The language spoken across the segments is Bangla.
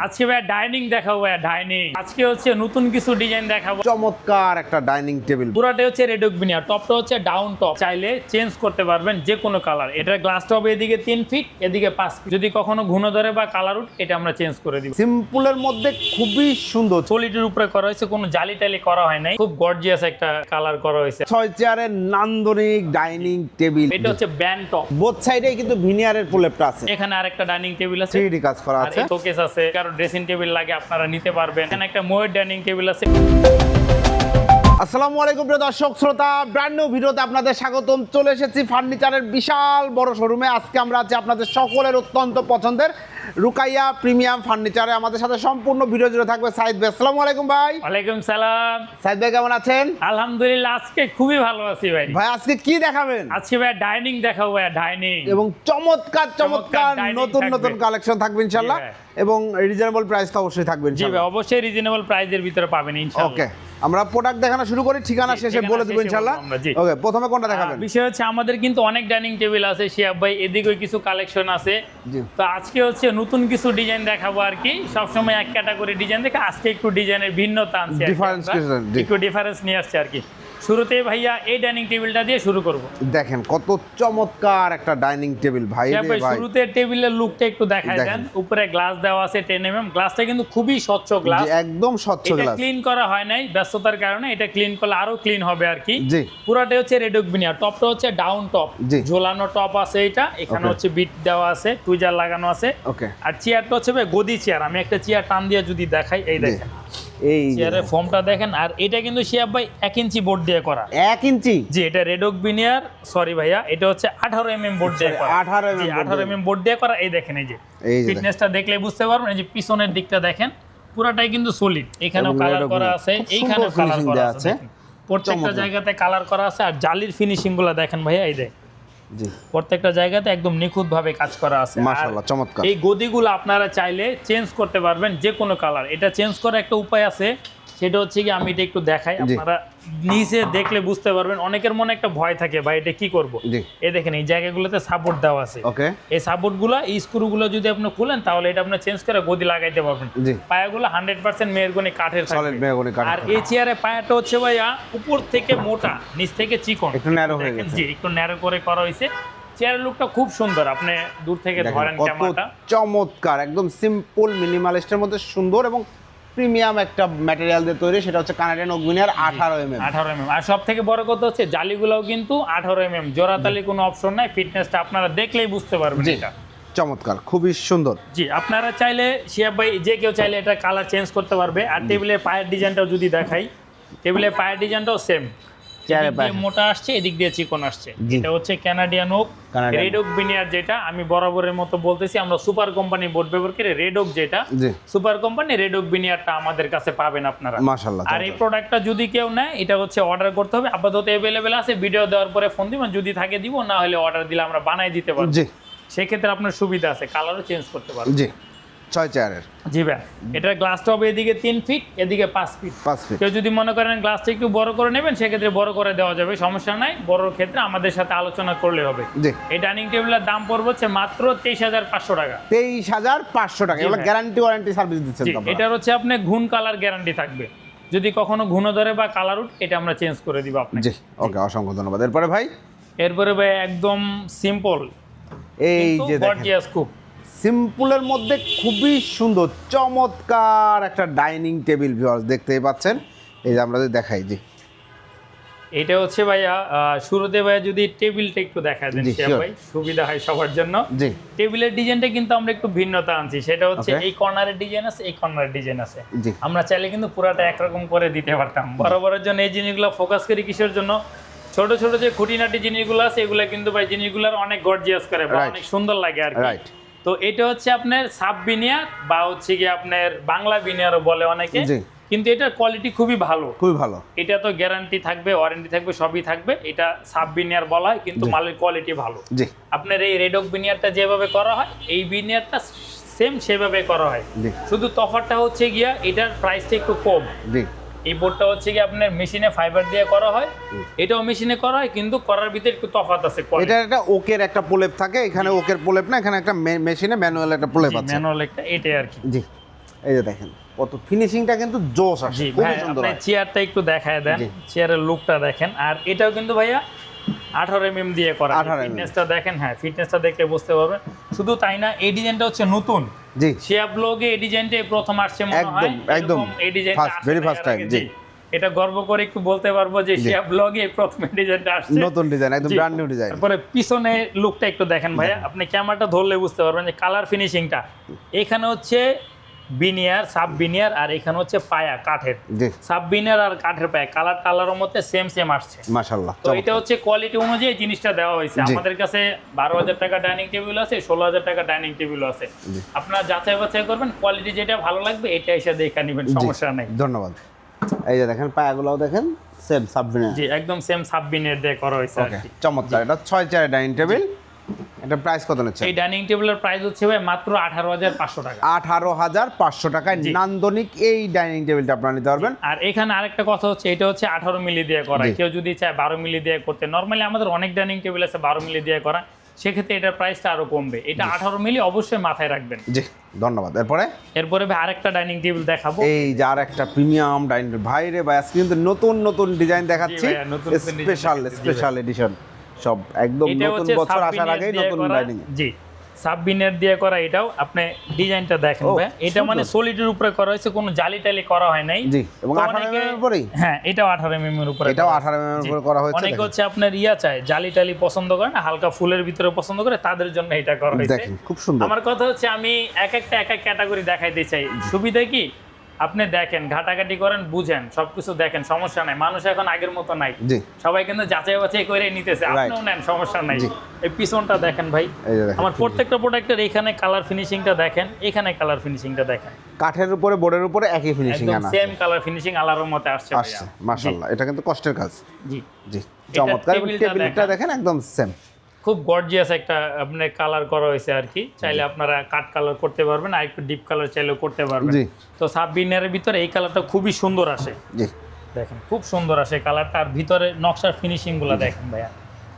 আজকে ভাই ডাইনিং দেখাবো ভাই ডাইনিং আজকে হচ্ছে নতুন কিছু ডিজাইন দেখাবো। চমৎকার একটা ডাইনিং টেবিল, পুরাটা হচ্ছে রেডক বিনিয়ার, টপটা হচ্ছে ডাউন টপ, চাইলে চেঞ্জ করতে পারবেন যে কোনো কালার। এটার গ্লাস টপ এদিকে 3 ফিট এদিকে 5 ফিট, যদি কখনো ঘন ধরে বা কালার উঠ এটা আমরা চেঞ্জ করে দিব। সিম্পলের মধ্যে খুবই সুন্দর, সলিডের উপরে করা হয়েছে, কোনো জালি টালি করা হয় নাই, খুব গর্জিয়াস একটা কালার করা হয়েছে। 6 চেয়ারের নান্দনিক ডাইনিং টেবিল। এটা হচ্ছে ব্যান্ড টপ, বোথ সাইডে কিন্তু ভিনিয়ারের প্রলেপটা আছে। এখানে আরেকটা ডাইনিং টেবিল আছে, 3D কাজ করা আর আছে। শোকেস আছে, কারো ড্রেসিং টেবিল লাগে আপনারা নিতে পারবেন। এখানে একটা ময়ূর ডাইনিং টেবিল আছে। আসসালামু আলাইকুম প্রিয় দর্শক শ্রোতা, ব্র্যান্ড নিউ ভিডিওতে আপনাদের স্বাগতম। চলে এসেছি ফার্নিচারের বিশাল বড় শোরুমে। আজকে আমরা আছি আপনাদের সকলের অত্যন্ত পছন্দের রুকাইয়া প্রিমিয়াম ফার্নিচারে। আমাদের সাথে সম্পূর্ণ ভিডিও জুড়ে থাকবে সাইদ ভাই। আসসালামু আলাইকুম ভাই। ওয়ালাইকুম সালাম। সাইদ ভাই কেমন আছেন? আলহামদুলিল্লাহ, আজকে খুবই ভালো আছি ভাই। ভাই আজকে কি দেখাবেন? আজকে ভাই ডাইনিং দেখাবো ভাই, ডাইনিং এবং চমৎকার চমৎকার dining নতুন থাকবে। নতুন কালেকশন থাকবে ইনশাআল্লাহ, জি ভাই। এবং রিজনেবল প্রাইস তো অবশ্যই থাকবে জি ভাই, ইনশাআল্লাহ। অবশ্যই রিজনেবল প্রাইসের ভিতরে পাবেন ইনশাআল্লাহ। ওকে, আমরা প্রোডাক্ট দেখানো শুরু করি, ঠিকানা জি, শেষে ঠিকানা বলে দেব শেষে ইনশাআল্লাহ। বলবো আমরা, জি। ওকে, প্রথমে কোনটা দেখাবেন? বিষয় হচ্ছে আমাদের কিন্তু অনেক ডাইনিং টেবিল আছে শিয়াব ভাই, এদিকেও কিছু কালেকশন আছে। জি। তো আজকে হচ্ছে নতুন কিছু ডিজাইন দেখাবো আর কি। সবসময় এক ক্যাটাগরি ডিজাইন দেখে আজকে একটু ডিজাইনের ভিন্নতা আনছি আর কি Difference আমরা। কিছু, জি। একটু ডিফারেন্স নিয়ে আসছে আর কি। শুরুতেই ভাইয়া এই ডাইনিং টেবিলটা দিয়ে শুরু করব। দেখেন কত চমৎকার একটা ডাইনিং টেবিল ভাই শিয়াব রে ভাই, ভাই। শুরুতে টেবিলের লুকটা একটু দেখায় দেখেন। দেন। উপরে গ্লাস দেওয়া আছে 10 mm, গ্লাসটা কিন্তু খুবই স্বচ্ছ গ্লাস। জি, একদম স্বচ্ছ এটা গ্লাস। ক্লিন করা হয় নাই ব্যস্ততার কারণে, এটা ক্লিন করলে আরো ক্লিন হবে আর কি। জি। পুরাটাই হচ্ছে রেডক বিনিয়ার, টপটা হচ্ছে ডাউন টপ, জি। ঝোলানো টপ আছে এটা। এখানে Okay. হচ্ছে বিট দেওয়া আছে, টুইজার লাগানো আছে। ওকে, আর চেয়ারটা হচ্ছে ভাই গদি চেয়ার। আমি একটা চেয়ার টান দিয়ে যদি দেখাই, এই দেখেন এই যে চেয়ারের ফর্মটা দেখেন। আর এটা কিন্তু শিয়াব ভাই 1 ইঞ্চি বোর্ড দিয়ে করা। 1 ইঞ্চি। জি, এটা রেডক বিনিয়ার, সরি ভাইয়া, এটা হচ্ছে 18 mm বোর্ড দিয়ে করা। 18 mm জি, board 18 mm বোর্ড দিয়ে করা। এই দেখেন, এই যে এই যে ফিটনেসটা দেখলে বুঝতে পারবেন। এই যে পিছনের দিকটা দেখেন, পুরাটাই কিন্তু সলিড। এখানেও এবং কালার Redok করা Vinyl। আছে, খুব এইখানেও সুন্দর কালার finishing করা দেয়া আছে। আছে। দেখেন, প্রত্যেকটা চমৎকার। জায়গাতে কালার করা আছে। আর জালির ফিনিশিং গুলো দেখেন ভাইয়া, এই দেখ জি, প্রত্যেকটা জায়গাতে একদম নিখুঁত ভাবে কাজ করা আছে। আর মাশাআল্লাহ, চমৎকার। এই গদিগুলো আপনারা চাইলে চেঞ্জ করতে পারবেন যে কোনো কালার। এটা চেঞ্জ করার একটা উপায় আছে, সেটা হচ্ছে কি আমি এটা একটু দেখাই, জি। আপনারা নিচে দেখলে বুঝতে পারবেন। অনেকের মনে একটা ভয় থাকে, ভাই এটা কি করব। জি। এই দেখেন এই জায়গাগুলোতে সাপোর্ট দেওয়া আছে। ওকে, এই সাপোর্টগুলো, এই স্ক্রুগুলো যদি আপনি খুলেন তাহলে এটা আপনি চেঞ্জ করে গদি লাগাইতে পারবেন। জি। পায়াগুলো 100% মেহগনি কাঠের থাকবে। সলিড মেহগনি কাঠ। আর এই চেয়ারে পায়াটা হচ্ছে ভাইয়া উপর থেকে মোটা, নিচ থেকে চিকন, একটু ন্যারো হয়ে দেখেন, গেছে। জি, একটু ন্যারো করে করা হয়েছে। চেয়ারের লুকটা খুব সুন্দর, আপনি দূর থেকে দেখেন ধরেন কত ক্যামেরাটা। চমৎকার, একদম সিম্পল মিনিমালিস্টের মধ্যে সুন্দর এবং প্রিমিয়াম একটা ম্যাটেরিয়াল দিয়ে তৈরি। সেটা হচ্ছে Canadian oak veneer 18 mm। 18 mm। আর সব থেকে বড় কথা হচ্ছে জালিগুলোও কিন্তু 18 mm, জোড়াতালি কোনো অপশন নাই। ফিটনেসটা আপনারা দেখলেই বুঝতে পারবেন জি, এটা। চমৎকার, খুবই সুন্দর। জি, আপনারা চাইলে শিয়াব ভাই যে কেউ চাইলে এটা কালার চেঞ্জ করতে পারবে। আর টেবিলের পায়ের ডিজাইনটাও যদি দেখাই, টেবিলের পায়ের ডিজাইনটাও সেম। চেয়ারের এদিক দিয়ে পায়ে। মোটা আসছে, এদিক দিয়ে চিকন আসছে। জি। এটা হচ্ছে Canadian oak, Canadian red okay veneer, যেটা আমি বরাবরের মতো বলতেছি, আমরা সুপার কোম্পানি বোর্ড ব্যবহার করি। রেড ওক যেটা জি, সুপার কোম্পানি, রেড ওক বিনিয়ারটা আমাদের কাছে পাবেন আপনারা। মাশাআল্লাহ, আর এই চমৎকার। প্রোডাক্টটা যদি কেউ নেয়, এটা হচ্ছে অর্ডার করতে হবে। আপাতত অ্যাভেলেবেল আছে, ভিডিও দেওয়ার পরে ফোন দিবেন, যদি থাকে দিব, না হলে অর্ডার দিলে আমরা বানাই দিতে পারবো। জি, সেক্ষেত্রে আপনার সুবিধা আছে, কালারও চেঞ্জ করতে পারবেন। জি, 6 চেয়ারের জি ভাই, এটার গ্লাসটা হবে এদিকে 3 ফিট এদিকে 5 ফিট। 5 ফিট। কেউ যদি মনে করেন গ্লাসটা একটু বড় করে নেবেন, সেক্ষেত্রে বড় করে দেওয়া যাবে, সমস্যা নাই। বড়র ক্ষেত্রে আমাদের সাথে আলোচনা করলে হবে। জি, এই ডাইনিং টেবিলের দাম পড়বে হচ্ছে মাত্র 23,500 টাকা। 23,500 টাকা। জি এগুলো ভাই। গ্যারান্টি ওয়ারেন্টি সার্ভিস দিচ্ছেন জি, তো আপনারা? এটার হচ্ছে আপনি ঘুণ কালার গ্যারান্টি থাকবে, যদি কখনো ঘুণ ধরে বা কালার উঠ এটা আমরা চেঞ্জ করে দিব আপনাকে। জি, ওকে, অসংখ্য ধন্যবাদ। এরপরে ভাই, এরপরে ভাই একদম সিম্পল, এই যে দেখেন গর্জিয়াস খুব। সিম্পলের মধ্যে খুবই সুন্দর চমৎকার একটা ডাইনিং টেবিল ভিউয়ার্স দেখতেই পাচ্ছেন। এই যে আমরা যদি দেখাই, জি, এটা হচ্ছে ভাইয়া শুরুতে ভাইয়া যদি টেবিলটা একটু দেখা দেন জি, শিয়াব sure. ভাই, সুবিধা হয় সবার জন্য। জি, টেবিলের ডিজাইনটা কিন্তু আমরা একটু ভিন্নতা আনছি, সেটা হচ্ছে Okay. এই কর্নারের ডিজাইন আছে, এই কর্নারের ডিজাইন আছে। জি, আমরা চাইলে কিন্তু পুরাটা একরকম করে দিতে পারতাম। বরাবরের জন্য এই জিনিসগুলো ফোকাস করি কিসের জন্য, ছোট ছোট যে খুঁটিনাটি জিনিসগুলো আছে এগুলো কিন্তু ভাই জিনিসগুলোর অনেক গর্জিয়াস করে বা Right. অনেক সুন্দর লাগে আর কি। রাইট। তো এটা হচ্ছে আপনার সাব বিনিয়ার বা হচ্ছে কি আপনার বাংলা বিনিয়ারও বলে অনেকে, জি। কিন্তু এটার কোয়ালিটি খুবই ভালো। খুবই ভালো। এটা তো গ্যারান্টি থাকবে, ওয়ারেন্টি থাকবে, সবই থাকবে। এটা সাব বিনিয়ার বলা হয়, কিন্তু জি। মালের কোয়ালিটি ভালো। জি, আপনার এই রেডক বিনিয়ারটা যেভাবে করা হয়, এই বিনিয়ারটা সেম সেভাবে করা হয়। জি, শুধু তফাৎটা হচ্ছে গিয়া এটার প্রাইসটা একটু কম। জি, এই বোর্ডটা হচ্ছে কি আপনার মেশিনে ফাইবার দিয়ে করা হয়, এটাও মেশিনে করা হয়, কিন্তু করার ভিতরে একটু তফাৎ আছে। এটা একটা ওকের একটা প্রলেপ থাকে, এখানে ওকের প্রলেপ না, এখানে একটা মেশিনে ম্যানুয়াল একটা প্রলেপ আছে। ম্যানুয়াল একটা, এটাই আর কি। জি, এই যে দেখেন কত ফিনিশিংটা কিন্তু জোশ আসে, জি খুবই ভাই, সুন্দর আপনি হয়। চেয়ারটা একটু দেখায় দেন, জি। চেয়ারের লুকটা দেখেন। আর এটাও কিন্তু ভাইয়া 18 দিয়ে করা। 18 ফিটনেসটা দেখেন, হ্যাঁ ফিটনেসটা দেখলে বুঝতে পারবেন। শুধু তাই না, এই ডিজাইনটা হচ্ছে নতুন। জি শিয়া ব্লগে এই ডিজাইনটাই প্রথম আসছে মনে হয়। একদম এরকম এই ডিজাইনটা ফার্স্ট, ভেরি ফার্স্ট টাইম। জি এটা গর্ব করে একটু বলতে পারবো যে শিয়া ব্লগে প্রথম এই ডিজাইনটা আসছে, নতুন ডিজাইন, একদম জি। Brand new design. তারপরে পিছনে লুকটা একটু দেখেন ভাইয়া, আপনি ক্যামেরাটা ধরলে বুঝতে পারবেন যে কালার ফিনিশিংটা। এখানে হচ্ছে বিনিয়ার, সাব বিনিয়ার, আর এখানে হচ্ছে পায়া কাঠের। জি সাব বিনিয়ার আর কাঠের পায়া কালারের মধ্যে সেম আসছে। মাশাআল্লাহ। তো এটা হচ্ছে কোয়ালিটি অনুযায়ী জিনিসটা দেওয়া হয়েছে। জি। আমাদের কাছে 12,000 টাকা ডাইনিং টেবিল আছে, 16,000 টাকা ডাইনিং টেবিল আছে। জি। আপনারা যাচাই বাছাই করবেন, কোয়ালিটি যেটা ভালো লাগবে এটা এসে দেখে নেবেন, সমস্যা নাই। ধন্যবাদ। এই যে দেখেন পায়াগুলোও দেখেন সেম সাবভিনা। জি একদম সেম সাব বিনিয়ার দিয়ে করা হয়েছে আর ওকে কি। চমৎকার। এটা 6 চেয়ারের ডাইনিং টেবিল। এটা প্রাইস কত নিচ্ছে? এই ডাইনিং টেবিলের প্রাইস হচ্ছে ভাই মাত্র 18,500 টাকা। 18,500 টাকায় জি। নান্দনিক এই ডাইনিং টেবিলটা আপনারা নিতে পারবেন। আর এখানে আরেকটা কথা হচ্ছে, এটা হচ্ছে 18 মিলি দিয়ে করা। জি। কেউ যদি চায় 12 মিলি দিয়ে করতে, নরমালি আমাদের অনেক ডাইনিং টেবিল আছে 12 মিলি দিয়ে করা, সেক্ষেত্রে এটার প্রাইসটা আরো কমবে। এটা 18 মিলি অবশ্যই মাথায় রাখবেন। জি ধন্যবাদ। এরপরে ভাই আরেকটা ডাইনিং টেবিল দেখাবো। এই যে আর একটা প্রিমিয়াম ডাইনিং টেবিল। ভাই রে ভাই, আজকে কিন্তু নতুন নতুন ডিজাইন দেখাচ্ছি, জি ভাইয়া, নতুন নতুন design স্পেশাল দেখাচ্ছি, জি স্পেশাল এডিশন সব একদম এটা নতুন হচ্ছে বছর আসার সাব-বিনের আগেই দিয়ে নতুন করা। ডাইনিং। জি সাব-বিনের দিয়ে করা। এটাও আপনি ডিজাইনটা দেখেন ও, ভাই, এটা মানে সুন্দর। সলিডের উপরে করা হয়েছে, কোনো জালি টালি করা হয় নাই। জি, এবং তো 18 অনেকে- mm এর উপরেই? হ্যাঁ এটাও 18 এর উপরে এটাও করা 18 mm এর জি। উপরে করা হয়েছে। অনেকে দেখেন। হচ্ছে আপনার চায় জালি টালি পছন্দ করে না, হালকা ফুলের ভিতরে পছন্দ করে, তাদের জন্য এটা করা হয়েছে। দেখেন খুব সুন্দর। আমার কথা হচ্ছে আমি এক এক ক্যাটাগরি দেখাইতে চাই। সুবিধা কি, আপনি দেখেন, ঘাটাঘাটি করেন, বুঝেন, সবকিছু দেখেন, সমস্যা নাই। মানুষ এখন আগের মতো নাই, জি সবাই কিন্তু যাচাই বাছাই করে নিতেছে। আপনিও নেন, সমস্যা নাই। জি। এই পিছনটা দেখেন ভাই, এই যে দেখেন। আমার প্রত্যেকটা প্রোডাক্টের এখানে কালার ফিনিশিংটা দেখেন, এখানে কালার ফিনিশিংটা দেখেন, কাঠের উপরে বোর্ডের উপরে একই ফিনিশিং একদম আনা সেম কালার ফিনিশিং আলার মতে আসছে ভাইয়া। আসছে মাশাআল্লাহ। এটা কিন্তু কষ্টের কাজ। জি জি চমৎকার। টেবিলটা টেবিলটা দেখেন একদম সেম। খুব গর্জিয়াস একটা আপনার কালার করা হয়েছে আর কি। চাইলে আপনারা কাট কালার করতে পারবেন, আর একটু ডিপ কালার চাইলেও করতে পারবেন। জি। তো সাব-বিনারের ভিতরে এই কালারটা খুবই সুন্দর আসে। জি দেখেন খুব সুন্দর আসে কালারটা, আর ভিতরে নকশার ফিনিশিং গুলো দেখেন ভাইয়া,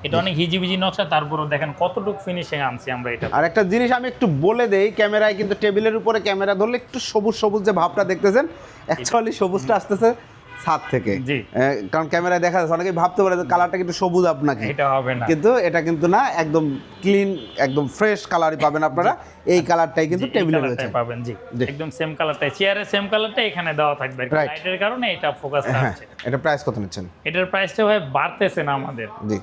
এটা অনেক হিজিবিজি নকশা, তারপরও দেখেন কতটুকু ফিনিশিং আনছি আমরা এটা। আর একটা জিনিস আমি একটু বলে দেই, ক্যামেরায় কিন্তু টেবিলের উপরে ক্যামেরা ধরলে একটু সবুজ সবুজ যে ভাবটা দেখতেছেন, অ্যাকচুয়ালি সবুজটা আসতেছে ছাদ থেকে। জি। কারণ ক্যামেরায় দেখা যাচ্ছে, অনেকেই ভাবতে পারে যে কালারটা কিন্তু সবুজ আপনাকে, এটা হবে না, কিন্তু এটা কিন্তু না, একদম ক্লিন একদম ফ্রেশ কালারই পাবেন আপনারা। এই কালারটাই কিন্তু এই টেবিলে কালারটাই রয়েছে। পাবেন। জি জি। একদম সেম কালারটাই, চেয়ারের সেম কালারটা এখানে দেওয়া থাকবে। Right. লাইটের কারণে এটা ফোকাস হ্যাঁ, আসছে। এটা প্রাইস কত নিচ্ছেন? এটার প্রাইসটা ভাই বাড়তেছে না আমাদের, জি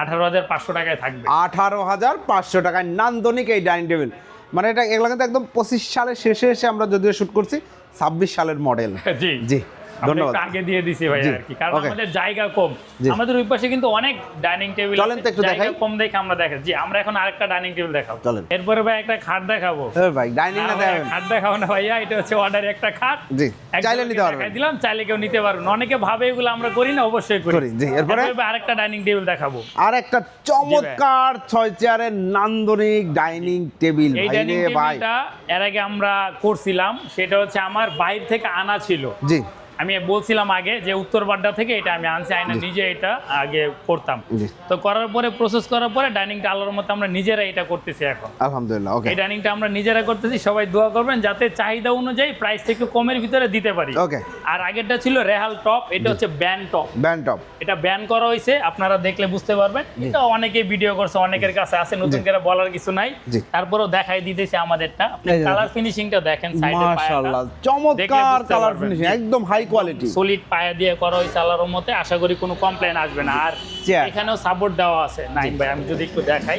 18,500 টাকায় থাকবে। 18,500 টাকায় নান্দনিক এই ডাইনিং টেবিল। মানে এটা এগুলো কিন্তু একদম 25 সালের শেষে এসে আমরা যদিও শুট করছি, 26 সালের মডেল। জি জি আমরা ধন্যবাদ। একটু আগে দিয়ে দিছি ভাই জি, আর কি, কারণ okay. আমাদের জায়গা কম। জি। আমাদের ওই পাশে কিন্তু অনেক ডাইনিং টেবিল চলেন তো একটু জায়গা দেখাই। কম দেখে আমরা দেখাই। জি আমরা এখন আরেকটা ডাইনিং টেবিল দেখাবো। চলেন। এরপরে ভাই একটা খাট দেখাবো। হ্যাঁ ভাই, ডাইনিং না না ভাইয়া, দেখাবেন? খাট দেখাবো না ভাইয়া, এটা হচ্ছে অর্ডারে একটা খাট। জি একজনকে চাইলে নিতে পারবেন। দেখাই দিলাম, চাইলে কেউ নিতে পারবেন। অনেকে ভাবে এগুলো আমরা করি না, অবশ্যই করি, করি। জি, এরপরে? ভাই আরেকটা ডাইনিং টেবিল দেখাবো। আর একটা চমৎকার 6 চেয়ারের নান্দনিক ডাইনিং টেবিল। এই ভাই ডাইনিং রে ভাই, টেবিলটা এর আগে আমরা করছিলাম, সেটা হচ্ছে আমার বাইরে থেকে আনা ছিল। জি আমি বলছিলাম আগে যে উত্তরবাড্ডা থেকে এটা আমি আনছি, আইনা নিজে এটা আগে করতাম। জি তো করার পরে প্রসেস করার পরে ডাইনিংটা আলোর মতো আমরা নিজেরা এটা করতেছি এখন। আলহামদুলিল্লাহ। ওকে এই ডাইনিংটা আমরা নিজেরা করতেছি, সবাই দোয়া করবেন যাতে চাহিদা অনুযায়ী প্রাইসটা একটু কমের ভিতরে দিতে পারি। ওকে। আর আগেরটা ছিল রেহাল টপ, এটা হচ্ছে ব্যান টপ। Band top. এটা ব্যান করা হয়েছে, আপনারা দেখলে বুঝতে পারবেন। এটা অনেকে ভিডিও করছে, অনেকের কাছে আছে, নতুন করে বলার কিছু নাই। জি। তারপরেও দেখাই দিতেছি আমাদেরটা। আপনি এই যে কালার ফিনিশিংটা দেখেন, সাইডে মাশাআল্লাহ চমৎকার কালার ফিনিশিং, একদম হাই কোয়ালিটি। সলিড পায়া দিয়ে করা হয়েছে আল্লাহর মতে, আশা করি কোনো কমপ্লেন আসবে না। আর চেয়ার। এখানেও সাপোর্ট দেওয়া আছে নাইম ভাই, আমি যদি একটু দেখাই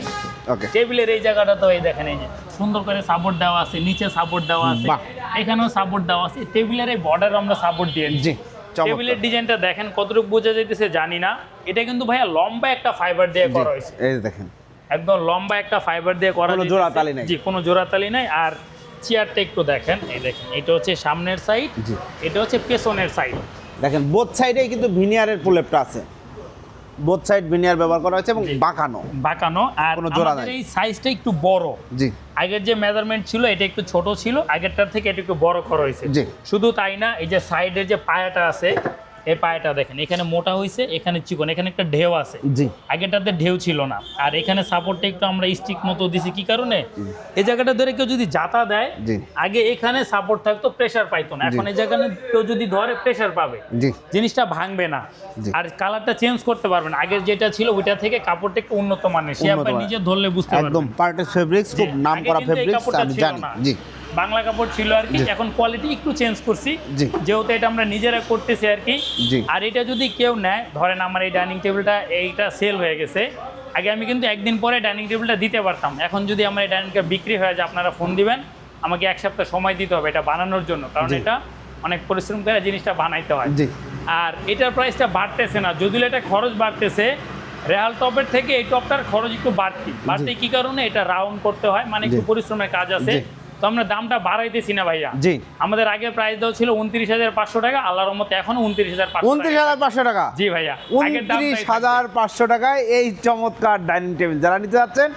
ওকে টেবিলের এই জায়গাটা, তো এই দেখেন, এই যে সুন্দর করে সাপোর্ট দেওয়া আছে, নিচে সাপোর্ট দেওয়া আছে, বাহ। এখানেও সাপোর্ট দেওয়া আছে। টেবিলের এই বর্ডার আমরা সাপোর্ট দিয়ে জি চমৎকার। টেবিলের ডিজাইনটা দেখেন কতটুকু বোঝা যাইতেছে জানি না। এটা কিন্তু ভাইয়া লম্বা একটা ফাইবার দিয়ে করা হয়েছে, এই যে দেখেন একদম লম্বা একটা ফাইবার দিয়ে করা কোনো হয়েছে। জোড়াতালি নাই। জি কোনো জোড়াতালি নাই। আর চেয়ারটা একটু দেখেন, এই দেখেন, এটা হচ্ছে সামনের সাইড, জি। এটা হচ্ছে পেছনের সাইড। দেখেন বোথ সাইডেই কিন্তু ভিনিয়ারের প্রলেপটা আছে, বোথ সাইড ভিনিয়ার ব্যবহার করা হয়েছে এবং জি। বাঁকানো। বাঁকানো। আর কোনো জোড়া আমাদের নাই। এই সাইজটা একটু বড়। জি আগের যে মেজারমেন্ট ছিল এটা একটু ছোট ছিল, আগেরটার থেকে এটা একটু বড় করা হয়েছে। জি। শুধু তাই না, এই যে সাইডের যে পায়াটা আছে, এই পায়টা দেখেন, এখানে মোটা হয়েছে, এখানে চিকন, এখানে একটা ঢেউ আছে। জি আগেটাতে ঢেউ ছিল না। আর এখানে সাপোর্টটা একটু আমরা স্টিক মতো দিছি, কি কারণে? এই জায়গাটা ধরে কেউ যদি জাতা দেয়, জি আগে এখানে সাপোর্ট থাকতো, প্রেসার পাইতো না। এখন এই জায়গায় কেউ যদি ধরে প্রেসার পাবে, জি জিনিসটা ভাঙবে না। জি। আর কালারটা চেঞ্জ করতে পারবেন, আগের যেটা ছিল ওইটা থেকে কাপড়টা একটু উন্নত মানের, সে উন্নত আপনি মানের। নিজে ধরলে বুঝতে পারবেন। একদম পার্টেস ফেব্রিক্স, খুব জি, নাম আগে করা কিন্তু এই ফেব্রিক্স কাপড়টা আমি ছিল জানি। না। জি বাংলা কাপড় ছিল আর কি, জি। এখন কোয়ালিটি একটু চেঞ্জ করছি, জি। যেহেতু এটা আমরা নিজেরা করতেছি আর কি। জি। আর এটা যদি কেউ নেয়, ধরেন আমার এই ডাইনিং টেবিলটা এইটা সেল হয়ে গেছে, আগে আমি কিন্তু একদিন পরে ডাইনিং টেবিলটা দিতে পারতাম। এখন যদি আমার এই ডাইনিংটা বিক্রি হয়ে যায়, আপনারা ফোন দিবেন, আমাকে 1 সপ্তাহ সময় দিতে হবে এটা বানানোর জন্য, কারণ জি। এটা অনেক পরিশ্রম করে জিনিসটা বানাইতে হয়। জি আর এটার প্রাইসটা বাড়তেছে না, যদিও এটা খরচ বাড়তেছে। রেয়াল টপের থেকে এই টপটার খরচ একটু বাড়তে কি কারণে? এটা রাউন্ড করতে হয়, মানে একটু জি। পরিশ্রমের কাজ আছে। জি। তো আমরা দামটা বাড়াইতেছি না ভাইয়া। জি আমাদের আগে প্রাইস দেওয়া ছিল 29,500 টাকা, আল্লাহর রহমতে এখনো 29,500 29,500 টাকা। জি ভাইয়া, আগের দামটাই থাকবে। 29,500 টাকায় এই চমৎকার ডাইনিং টেবিল যারা নিতে যাচ্ছেন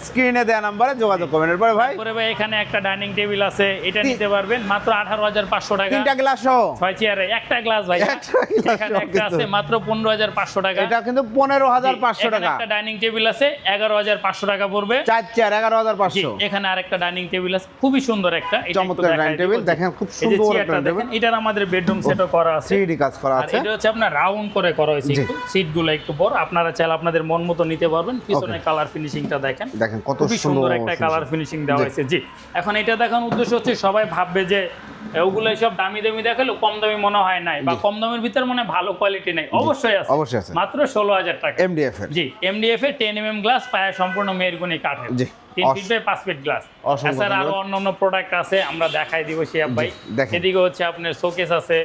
স্ক্রিনে দেওয়া নাম্বারে যোগাযোগ করবেন। এরপরে ভাই তারপরে ভাই এখানে একটা ডাইনিং টেবিল আছে, এটা নিতে পারবেন মাত্র 18,500 টাকা। 3টা গ্লাস সহ 6 চেয়ারে একটা গ্লাস ভাই, একটা glass এখানে সহ একটা আছে কিন্তু। মাত্র 15,500 টাকা। এটা কিন্তু 15,500 এখানে টাকা। একটা ডাইনিং টেবিল আছে 11,500 টাকা পড়বে। 4 চেয়ার জি, 11,500। এখানে আরেকটা ডাইনিং টেবিল আছে, খুবই সুন্দর একটা। এটা একটু চমৎকার দেখাই ডাইনিং দিব। টেবিল, দেখেন খুব এই যে সুন্দর চেয়ারটা একটা দেখেন, এটার আমাদের বেডরুম সেটও করা আছে। 3D কাজ করা আর আছে। এটা হচ্ছে আপনার রাউন্ড করে করা হয়েছে, জি। একটু সিটগুলো একটু বড়, আপনারা চাইলে আপনাদের মন মতো নিতে পারবেন। পিছনে কালার ফিনিশিংটা দেখেন, দেখেন কত খুবই সুন্দর একটা finishing। কালার ফিনিশিং দেওয়া জি। হয়েছে। জি, এখন এটা দেখানোর উদ্দেশ্য হচ্ছে সবাই ভাববে যে ওগুলো সব দামি দামি দেখালো, কম দামি মনে হয় নাই, বা কম দামের ভিতর মনে হয় ভালো কোয়ালিটি নাই। অবশ্যই আছে, অবশ্যই আছে। মাত্র 16,000 টাকা। MDF এর। জি, এমডিএফ এর 10 mm গ্লাস, পায়া সম্পূর্ণ মেহগনি কাঠের। জি। 3 ফিট বাই 5 ফিট গ্লাস। অসংখ্য এছাড়া আরো ধন্যবাদ। অন্যান্য প্রোডাক্ট আছে, আমরা দেখাই দিব শিয়াব ভাই। দেখেন। এদিকে হচ্ছে আপনার শোকেস আছে,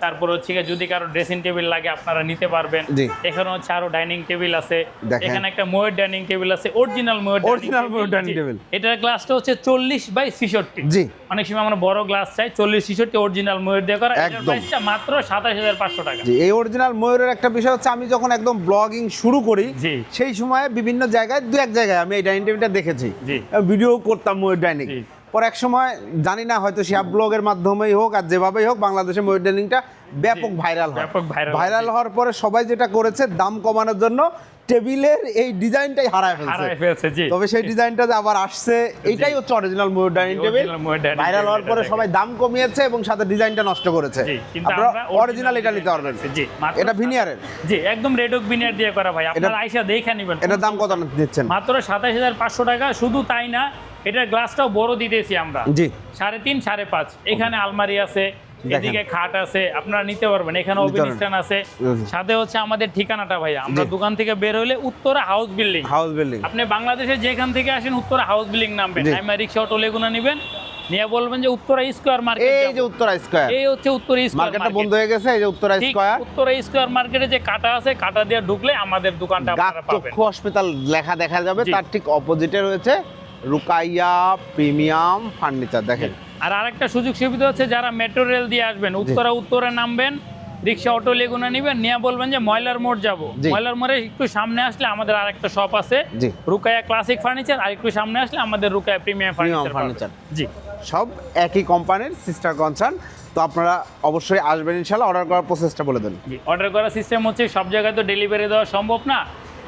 তারপর হচ্ছে গিয়ে যদি কারো ড্রেসিং টেবিল লাগে আপনারা নিতে পারবেন। জি। এখানে হচ্ছে আরো ডাইনিং টেবিল আছে, দেখেন। এখানে একটা ময়ূর ডাইনিং টেবিল আছে, অরিজিনাল ময়ূর Original ময়ূর dining table। এটার গ্লাসটা হচ্ছে 40 বাই 66। জি। অনেক সময় আমরা বড় গ্লাস চাই, 40-66 অরিজিনাল ময়ূর দিয়ে করা। এটার একদম। প্রাইসটা মাত্র 27,500 টাকা। জি, এই অরিজিনাল ময়ূরের একটা বিষয় হচ্ছে, আমি যখন একদম ব্লগিং শুরু করি জি। সেই সময় বিভিন্ন জায়গায় দু এক জায়গায় আমি এই ডাইনিং টেবিলটা দেখেছি, জি। ভিডিও করতাম ময়ূর ডাইনিং। জি। পর এক সময় জানি না, হয়তো শিয়াব ব্লগের মাধ্যমেই হোক আর যেভাবেই হোক, বাংলাদেশে ময়ূর ডাইনিংটা ব্যাপক ভাইরাল হয়। ব্যাপক viral ভাইরাল হয়। হওয়ার পরে সবাই যেটা করেছে, দাম কমানোর জন্য টেবিলের এই ডিজাইনটাই হারায় হারায় ফেলছে। ফেলছে, জি। তবে সেই ডিজাইনটা যে আবার আসছে, এইটাই হচ্ছে অরিজিনাল ময়ূর ডাইনিং টেবিল। Original ময়ূর dining ভাইরাল হওয়ার table পরে এটা সবাই দাম কমিয়েছে এবং সাথে ডিজাইনটা নষ্ট করেছে। জি, কিন্তু আপনারা আমরা অরিজিনাল এটা নিতে পারবেন। জি, মাত্র এটা ভিনিয়ারের। জি, একদম রেডক বিনিয়ার দিয়ে করা ভাই, আপনারা আইসা দেখে নেবেন। এটার দাম কত দিচ্ছেন? মাত্র 27,500 টাকা। শুধু তাই না, এটার গ্লাসটাও বড় দিতেছি আমরা। জি। 3.5 5.5। এখানে আলমারি আছে, এদিকে খাট আছে, আপনারা নিতে পারবেন। এখানে নিতে ওভেন পারবেন। স্ট্যান্ড আছে। জি। সাথে হচ্ছে আমাদের ঠিকানাটা ভাইয়া, আমরা জি। দোকান থেকে বের হইলে Uttara house building. House building. আপনি বাংলাদেশে যেখান থেকে আসেন উত্তরা হাউস বিল্ডিং নামবেন, জি। নাইমা রিক্সা অটো লেগুনা নেবেন, নিয়ে বলবেন যে উত্তরা স্কয়ার মার্কেট। এই যে উত্তরা স্কয়ার, এই হচ্ছে উত্তরা স্কয়ার মার্কেটটা মার্কেট। বন্ধ হয়ে গেছে। এই যে উত্তরা ঠিক স্কয়ার, উত্তরা স্কয়ার মার্কেটে যে কাটা আছে, কাটা দিয়ে ঢুকলে আমাদের দোকানটা গাক আপনারা পাবেন। চক্ষু হসপিটাল লেখা দেখা যাবে, জি। তার ঠিক অপোজিটে রয়েছে রুকাইয়া প্রিমিয়াম ফার্নিচার। দেখেন আর আরেকটা সুযোগ সুবিধা হচ্ছে, যারা মেট্রো রেল দিয়ে আসবেন, উত্তরা নামবেন, রিক্সা অটো লেগুনা নেবেন, নিয়ে বলবেন যে ময়লার মোড় যাবো। জি। ময়লার মোড়ে একটু সামনে আসলে আমাদের আরেকটা শপ আছে, জি। Rukaiya classic furniture. আর একটু সামনে আসলে আমাদের রুকাইয়া প্রিমিয়াম ফার্নিচার ফার্নিচার। জি। সব একই কোম্পানির, সিস্টার কনসার্ন। তো আপনারা অবশ্যই আসবেন ইনশাআল্লাহ। অর্ডার করার প্রসেসটা বলে দেন। জি, অর্ডার করার সিস্টেম হচ্ছে, সব জায়গায় তো ডেলিভারি দেওয়া সম্ভব না।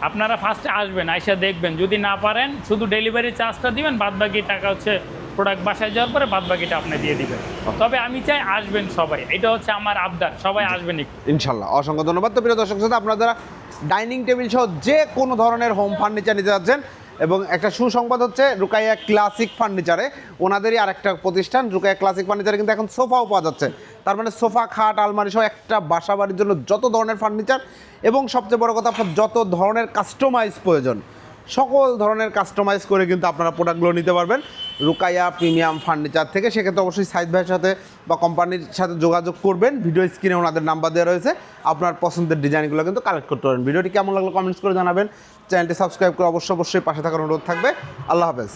আপনারা ফার্স্টে আসবেন, আইসা দেখবেন, যদি না পারেন শুধু ডেলিভারি চার্জটা দিবেন, বাদ বাকি টাকা হচ্ছে প্রোডাক্ট বাসায় যাওয়ার পরে বাদ বাকিটা আপনি দিয়ে দিবেন। তবে আমি চাই আসবেন সবাই, এটা হচ্ছে আমার আবদার, সবাই আসবেন একটু। ইনশাল্লাহ। অসংখ্য ধন্যবাদ। তো প্রিয় দর্শক শ্রোতা, আপনারা যারা ডাইনিং টেবিল সহ যে কোনো ধরনের হোম ফার্নিচার নিতে যাচ্ছেন, এবং একটা সুসংবাদ হচ্ছে, রুকাইয়া ক্লাসিক ফার্নিচারে, ওনাদেরই আরেকটা প্রতিষ্ঠান, রুকাইয়া ক্লাসিক ফার্নিচারে কিন্তু এখন সোফাও পাওয়া যাচ্ছে। তার মানে সোফা, খাট, আলমারি সহ একটা বাসা বাড়ির জন্য যত ধরনের ফার্নিচার, এবং সবচেয়ে বড় কথা, আপনার যত ধরনের কাস্টমাইজ প্রয়োজন, সকল ধরনের কাস্টমাইজ করে কিন্তু আপনারা প্রোডাক্টগুলো নিতে পারবেন রুকাইয়া প্রিমিয়াম ফার্নিচার থেকে। সেক্ষেত্রে অবশ্যই সাইদ ভাইয়ের সাথে বা কোম্পানির সাথে যোগাযোগ করবেন। ভিডিও স্ক্রিনে ওনাদের নাম্বার দেওয়া রয়েছে, আপনার পছন্দের ডিজাইনগুলো কিন্তু কালেক্ট করতে পারেন। ভিডিওটি কেমন লাগলো কমেন্টস করে জানাবেন। চ্যানেলটি সাবস্ক্রাইব করে অবশ্যই পাশে থাকার অনুরোধ থাকবে। আল্লাহ হাফেজ।